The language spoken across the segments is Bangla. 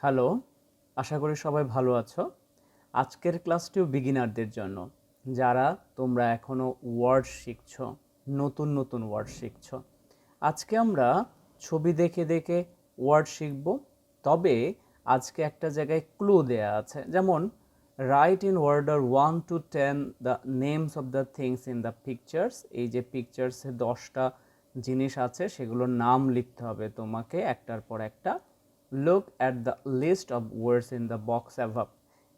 হ্যালো, আশা করি সবাই ভালো আছো। আজকের ক্লাসটিও বিগিনারদের জন্য, যারা তোমরা এখনও ওয়ার্ড শিখছো, নতুন নতুন ওয়ার্ড শিখছো। আজকে আমরা ছবি দেখে দেখে ওয়ার্ড শিখব। তবে আজকে একটা জায়গায় ক্লু দেয়া আছে, যেমন right in order 1 to 10 the names of the things in the pictures. এই যে পিকচার্সে 10টা জিনিস আছে, সেগুলোর নাম লিখতে হবে তোমাকে একটার পর একটা। Look at the list of words in the box above.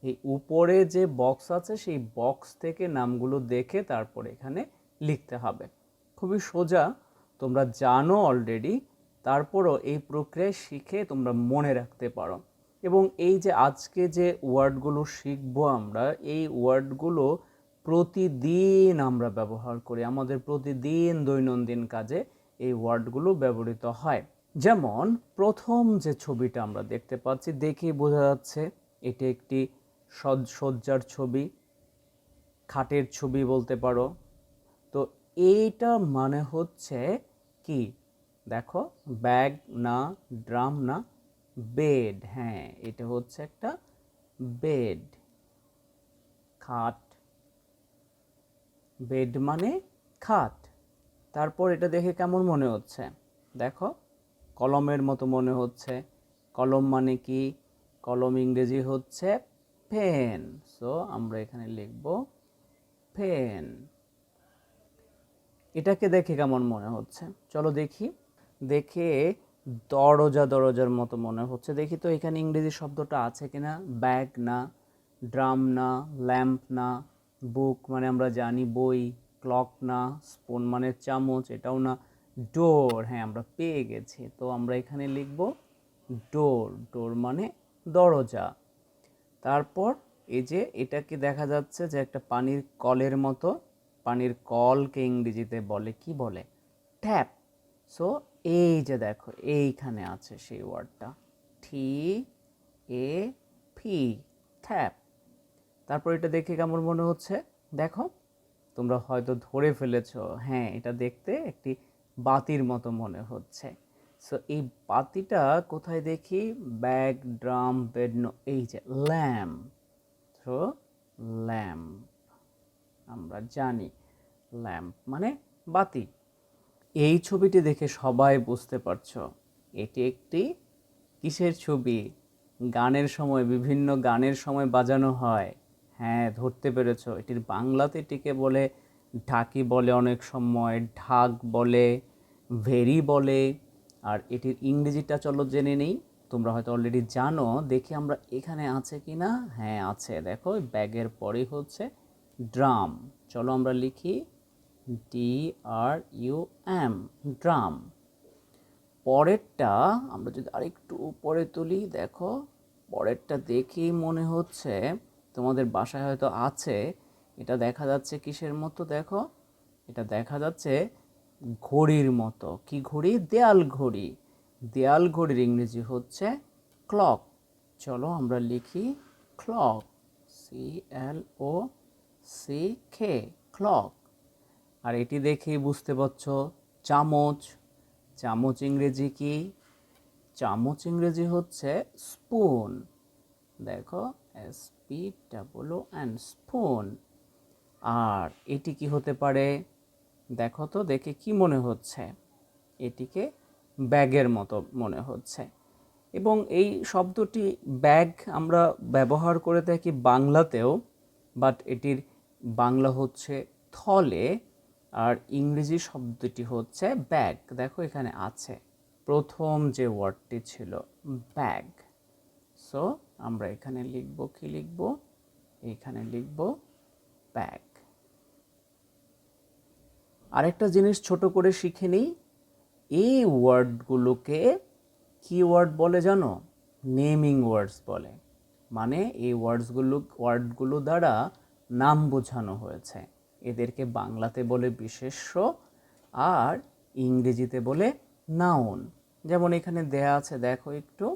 এই উপরে যে বক্স আছে সেই বক্স থেকে নামগুলো দেখে তারপরে এখানে লিখতে হবে। খুবই সোজা, তোমরা জানো অলরেডি, তারপরও এই প্রক্রিয়ায় শিখে তোমরা মনে রাখতে পারো। এবং এই যে আজকে যে ওয়ার্ডগুলো শিখবো আমরা, এই ওয়ার্ডগুলো প্রতিদিন আমরা ব্যবহার করি, আমাদের প্রতিদিন দৈনন্দিন কাজে এই ওয়ার্ডগুলো ব্যবহৃত হয়। যেমন প্রথম যে ছবিটা আমরা দেখতে পাচ্ছি, দেখেই বোঝা যাচ্ছে এটি একটি সজ্জার ছবি, খাটের ছবি বলতে পারো। তো এইটা মানে হচ্ছে কি, দেখো, ব্যাগ না, ড্রাম না, বেড। হ্যাঁ, এটা হচ্ছে একটা বেড, খাট। বেড মানে খাট। তারপর এটা দেখে কেমন মনে হচ্ছে, দেখো, কলমের মতো মনে হচ্ছে। কলম মানে কি? কলম ইংরেজি হচ্ছে পেন। সো আমরা এখানে লিখব পেন। এটাকে দেখে কেমন মনে হচ্ছে, চলো দেখি। দেখে দরজা, দরজার মতো মনে হচ্ছে। দেখি তো এখানে ইংরেজি শব্দটা আছে কিনা। ব্যাগ না, ড্রাম না, ল্যাম্প না, বুক মানে আমরা জানি বই, ক্লক না, স্পুন মানে চামচ, এটাও না। ডোর, হ্যাঁ আমরা পেয়ে গেছি। তো আমরা এখানে লিখব ডোর। ডোর মানে দরজা। তারপর এই যে এটাকে দেখা যাচ্ছে যে একটা পানির কলের মতো। পানির কলকে ইংরেজিতে বলে কি, বলে ট্যাপ। সো এই যে দেখো এইখানে আছে সেই ওয়ার্ডটা, টি এ পি, ট্যাপ। তারপর এটা দেখে কেমন মনে হচ্ছে, দেখো, তোমরা হয়তো ধরে ফেলেছো, হ্যাঁ এটা দেখতে একটি বাতির মতো মনে হচ্ছে। সো এই বাতিটা কোথায় দেখি? ব্যাগ, ড্রাম, বেড, এই যে ল্যাম্প। সো ল্যাম্প, আমরা জানি ল্যাম্প মানে বাতি। এই ছবিটি দেখে সবাই বুঝতে পারছো এটি একটি কিসের ছবি? গানের সময়, বিভিন্ন গানের সময় বাজানো হয়। হ্যাঁ, ধরতে পেরেছো। এটির বাংলাতে এটিকে বলে ঢাকি বলে, অনেক সময় ঢাক বলে, ভেরি বলে। আর এটির ইংরেজিটা চলো জেনে নেই। তোমরা হয়তো অলরেডি জানো, দেখি আমরা এখানে আছে কি না। হ্যাঁ আছে, দেখো ব্যাগের পরেই হচ্ছে ড্রাম। চলো আমরা লিখি DRUM, ড্রাম। পরেরটা আমরা যদি আরেকটু উপরে তুলি, দেখো পরেরটা দেখেই মনে হচ্ছে তোমাদের বাসায় হয়তো আছে। এটা দেখা যাচ্ছে কিসের মতো, দেখো এটা দেখা যাচ্ছে ঘড়ির মতো। কি ঘড়ি? দেয়াল ঘড়ি। দেয়াল ঘড়ির ইংরেজি হচ্ছে ক্লক। চলো আমরা লিখি ক্লক, CLOCK, ক্লক। আর এটি দেখেই বুঝতে পারছো চামচ। চামচ ইংরেজি কি? চামচ ইংরেজি হচ্ছে স্পুন। দেখো SPOON, স্পুন। আর এটি কি হতে পারে? দেখো তো, দেখে কি মনে হচ্ছে? এটিকে ব্যাগের মতো মনে হচ্ছে। এবং এই শব্দটি ব্যাগ আমরা ব্যবহার করে থাকি বাংলাতেও, বাট এটির বাংলা হচ্ছে থলে, আর ইংরেজি শব্দটি হচ্ছে ব্যাগ। দেখো এখানে আছে প্রথম যে ওয়ার্ডটি ছিল ব্যাগ। সো আমরা এখানে লিখব কি, লিখব এখানে লিখব ব্যাগ। আরেকটা জিনিস ছোট করে শিখে নিই, এই ওয়ার্ডগুলোকে কি ওয়ার্ড বলে জানো? নেমিং ওয়ার্ডস বলে। মানে এই ওয়ার্ডগুলো দ্বারা নাম বোঝানো হয়েছে। এদেরকে বাংলাতে বলে বিশেষ্য, আর ইংরেজিতে বলে নাউন। যেমন এখানে দেয়া আছে, দেখো একটু,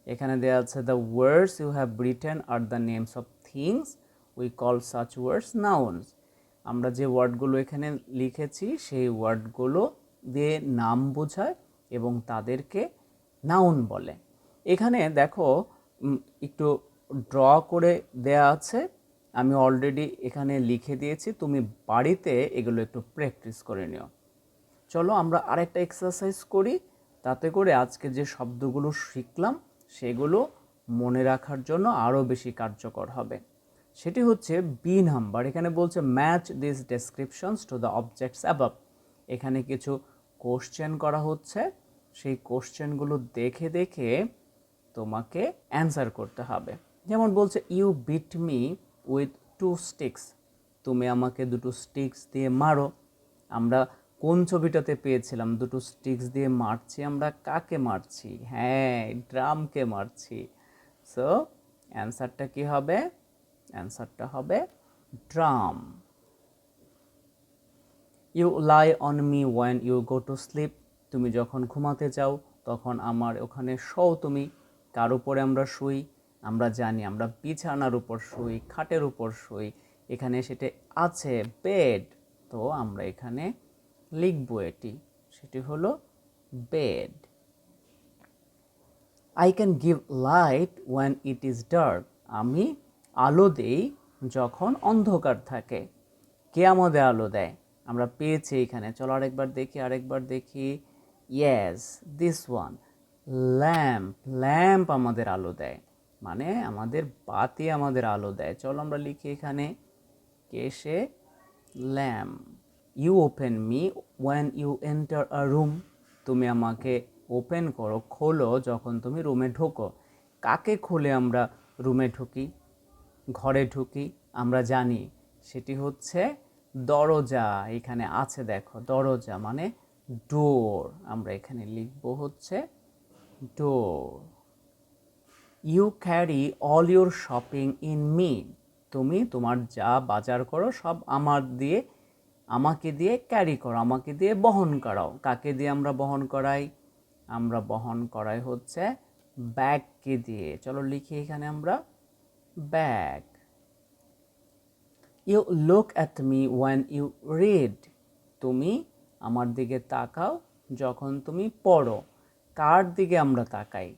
এখানে দেয়া আছে the words you have written are the names of things, we call such words nouns. আমরা যে ওয়ার্ডগুলো এখানে লিখেছি সেই ওয়ার্ডগুলো দিয়ে নাম বোঝায় এবং তাদেরকে নাউন বলে। এখানে দেখো একটু ড্র করে দেয়া আছে, আমি অলরেডি এখানে লিখে দিয়েছি, তুমি বাড়িতে এগুলো একটু প্র্যাকটিস করে নিও। চলো আমরা আরেকটা এক্সারসাইজ করি, তাতে করে আজকে যে শব্দগুলো শিখলাম সেগুলো মনে রাখার জন্য আরও বেশি কার্যকর হবে। সেটি হচ্ছে বি নাম্বার। এখানে বলছে match this descriptions to the objects above. এখানে কিছু কোশ্চেন করা হচ্ছে, সেই কোশ্চেনগুলো দেখে দেখে তোমাকে অ্যান্সার করতে হবে। যেমন বলছে you beat me with 2 sticks, তুমি আমাকে 2টো স্টিক্স দিয়ে মারো। আমরা কোন ছবিটাতে পেয়েছিলাম 2টো স্টিক্স দিয়ে মারছি? আমরা কাকে মারছি? হ্যাঁ, ড্রামকে মারছি। সো অ্যান্সারটা কি হবে? অ্যান্সারটা হবে drum. You lie on me when you go to sleep, তুমি যখন ঘুমাতে যাও তখন আমার ওখানে শোও তুমি। কার উপরে আমরা শুই? আমরা জানি আমরা বিছানার উপর শুই, খাটের উপর শুই। এখানে সেটা আছে বেড, তো আমরা এখানে লিখব এটি, সেটি হলো bed. I can give light when it is dark, আমি আলো দেই যখন অন্ধকার থাকে। কে আমাদের আলো দেয়? আমরা পেয়েছি এখানে, চলো আরেকবার দেখি। Yes, this one, lamp. Lamp আমাদের আলো দেয়, মানে আমাদের বাতি আমাদের আলো দেয়। চলো আমরা লিখি এখানে, কে সে? Lamp. You open me when you enter a room, তুমি আমাকে ওপেন করো, খোলো যখন তুমি রুমে ঢোকো। কাকে খুলে আমরা রুমে ঢুকি, ঘরে ঢুকি? আমরা জানি সেটি হচ্ছে দরজা। এখানে আছে দেখো দরজা মানে ডোর, আমরা এখানে লিখব হচ্ছে door. You carry all your shopping in me, তুমি তোমার যা বাজার করো সব আমাকে দিয়ে ক্যারি করো, আমাকে দিয়ে বহন করাও। কাকে দিয়ে আমরা বহন করাই? আমরা বহন করাই হচ্ছে ব্যাগকে দিয়ে। চলো লিখি এখানে আমরা bag. You look at me when you read, তুমি আমার দিকে তাকাও যখন তুমি পড়ো। কার দিকে আমরা তাকাই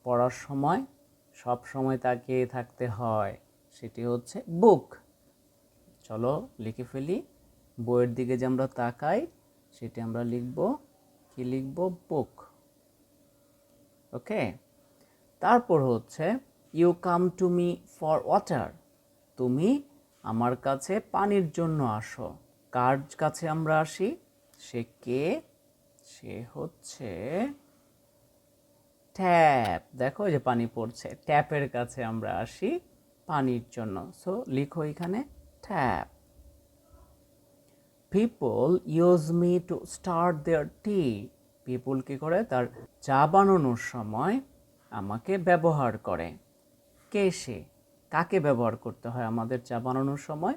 পড়ার সময়? সব সময় তাকিয়ে থাকতে হয়, সেটি হচ্ছে বুক। চলো লিখে ফেলি, বইয়ের দিকে যে আমরা তাকাই সেটি আমরা লিখব, কি লিখব? বুক। ওকে, তারপর হচ্ছে you come to me for water, তুমি আমার কাছে পানির জন্য আসো। কার কাছে আমরা আসি? সে কে? সে হচ্ছে ট্যাপ। দেখো যে পানি পড়ছে, ট্যাপের কাছে আমরা আসি পানির জন্য। সো লিখো এখানে tap. People use me to start there T, people কি করে? তার চা বানানোর সময় আমাকে ব্যবহার করে। কে সে? কাকে ব্যবহার করতে হয় আমাদের চা বানানোর সময়?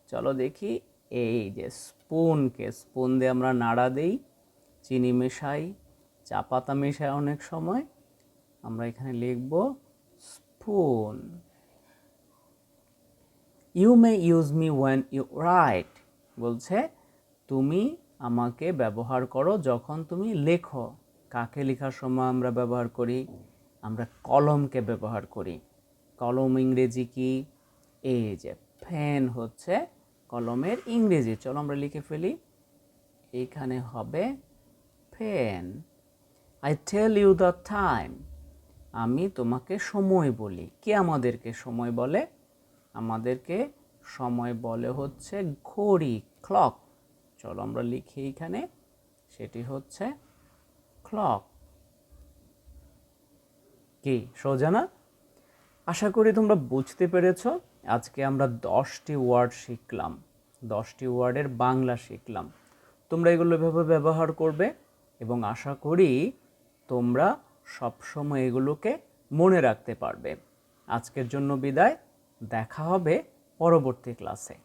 চলো দেখি, এই যে স্পুনকে, স্পুন দিয়ে আমরা নাড়া দেই, চিনি মেশাই, চা পাতা মেশাই, অনেক সময় আমরা এখানে লিখব spoon. You may use me when you write, বলছে তুমি আমাকে ব্যবহার করো যখন তুমি লেখো। কাকে লেখার সময় আমরা ব্যবহার করি? আমরা কলমকে ব্যবহার করি। কলম ইংরেজি কি? এই যে পেন হচ্ছে কলমের ইংরেজি। চলো আমরা লিখে ফেলি, এইখানে হবে pen. I tell you the time, আমি তোমাকে সময় বলি। কে আমাদেরকে সময় বলে? আমাদেরকে সময় বলে হচ্ছে ঘড়ি, ক্লক। চলো আমরা লিখি এখানে, সেটি হচ্ছে ক্লক। কি সোজা না? আশা করি তোমরা বুঝতে পেরেছো। আজকে আমরা 10টি ওয়ার্ড শিখলাম, 10টি ওয়ার্ডের বাংলা শিখলাম। তোমরা এগুলো এভাবে ব্যবহার করবে এবং আশা করি তোমরা সবসময় এগুলোকে মনে রাখতে পারবে। আজকের জন্য বিদায়, দেখা হবে পরবর্তী ক্লাসে।